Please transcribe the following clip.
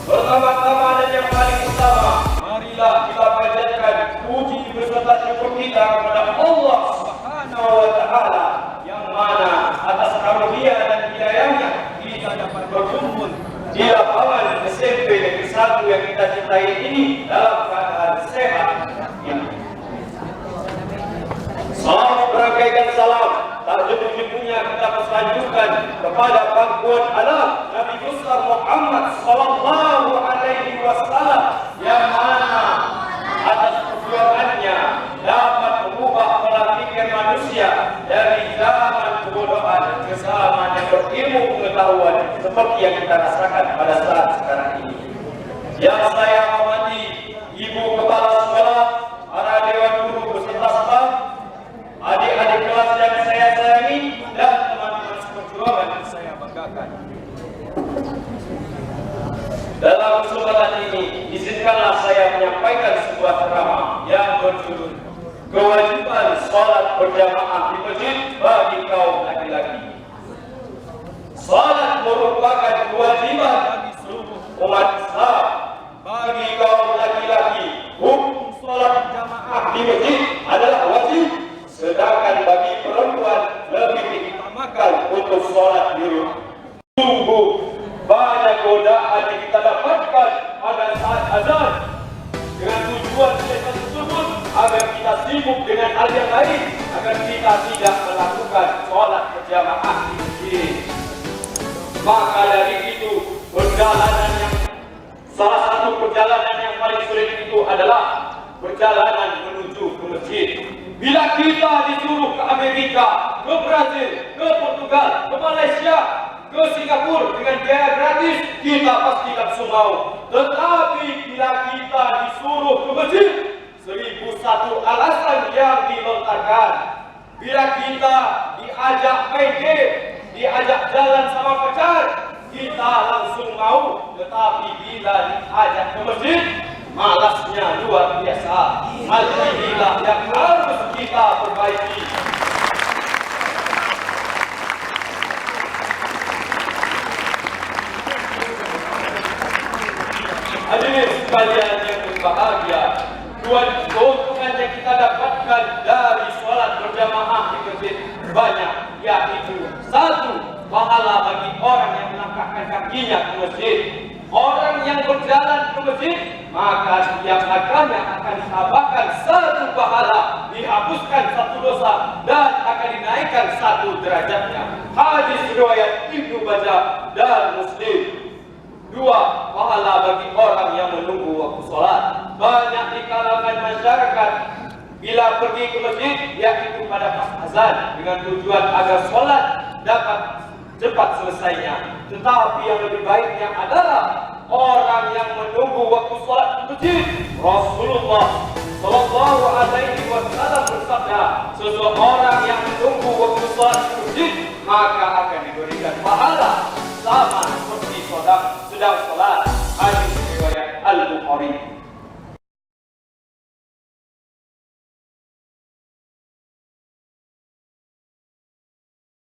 Pertama-tama dan yang paling utama, marilah kita panjatkan puji beserta syukur kita kepada Allah Subhanahu wa Ta'ala, yang mana atas karunia dan hidayahnya kita dapat berkumpul di lapangan SMP Negeri 1 yang kita cintai ini dalam keadaan sehat. Salam berangkaikan salam tak jumlah-jumlahnya kita persanjungkan kepada pangkuan alam Nabi besar Muhammad sallallahu alaihi wasallam, yang mana atas perjuangannya dapat mengubah pola pikir manusia dari zaman kebodohan ke zaman yang berilmu pengetahuan seperti yang kita rasakan pada saat sekarang ini. Yang saya hormati Ibu Kepala Sekolah, para Dewan Guru beserta staf, adik-adik kelas yang saya sayangi, dan teman-teman seperjuangan yang saya banggakan. Dalam kesempatan ini, izinkanlah saya menyampaikan sebuah ceramah yang berjudul Kewajiban Salat Berjamaah di Masjid bagi kaum laki-laki. Salat merupakan kewajiban bagi seluruh umat Islam. Bagi kaum laki-laki, hukum salat berjamaah di masjid adalah wajib. Sedangkan bagi perempuan lebih diutamakan untuk sholat di rumah. Sungguh banyak godaan yang kita dapatkan pada saat azan, dengan tujuan tersebut agar kita sibuk dengan hal yang lain, agar kita tidak melakukan sholat berjamaah di masjid. Maka dari itu, salah satu perjalanan yang paling sulit itu adalah perjalanan menuju ke masjid. Bila kita disuruh ke Amerika, ke Brazil, ke Portugal, ke Malaysia, ke Singapura dengan biaya gratis, kita pasti langsung mau. Tetapi bila kita disuruh ke masjid, 1001 alasan yang dilontarkan. Bila kita diajak main game, diajak jalan sama pacar, kita langsung mau. Tetapi bila diajak ke masjid, malasnya luar biasa. Hal inilah yang harus kita perbaiki. Hadirin sekalian yang berbahagia, keuntungan yang kita dapatkan dari sholat berjamaah di masjid banyak, yaitu satu, pahala bagi orang yang melangkahkan kakinya ke masjid. Orang yang berjalan ke masjid, maka setiap langkahnya akan ditambahkan satu pahala, dihapuskan satu dosa, dan akan dinaikkan satu derajatnya. Hadis riwayat Ibnu Majah dan Muslim. Dua, pahala bagi orang yang menunggu waktu sholat. Banyak di kalangan masyarakat bila pergi ke masjid, yaitu pada pas azan, dengan tujuan agar sholat dapat cepat selesainya. Tetapi yang lebih baiknya adalah orang yang menunggu waktu sholat di masjid. Rasulullah sallallahu alaihi wasallam bersabda, seseorang yang menunggu waktu sholat di masjid maka akan diberikan pahala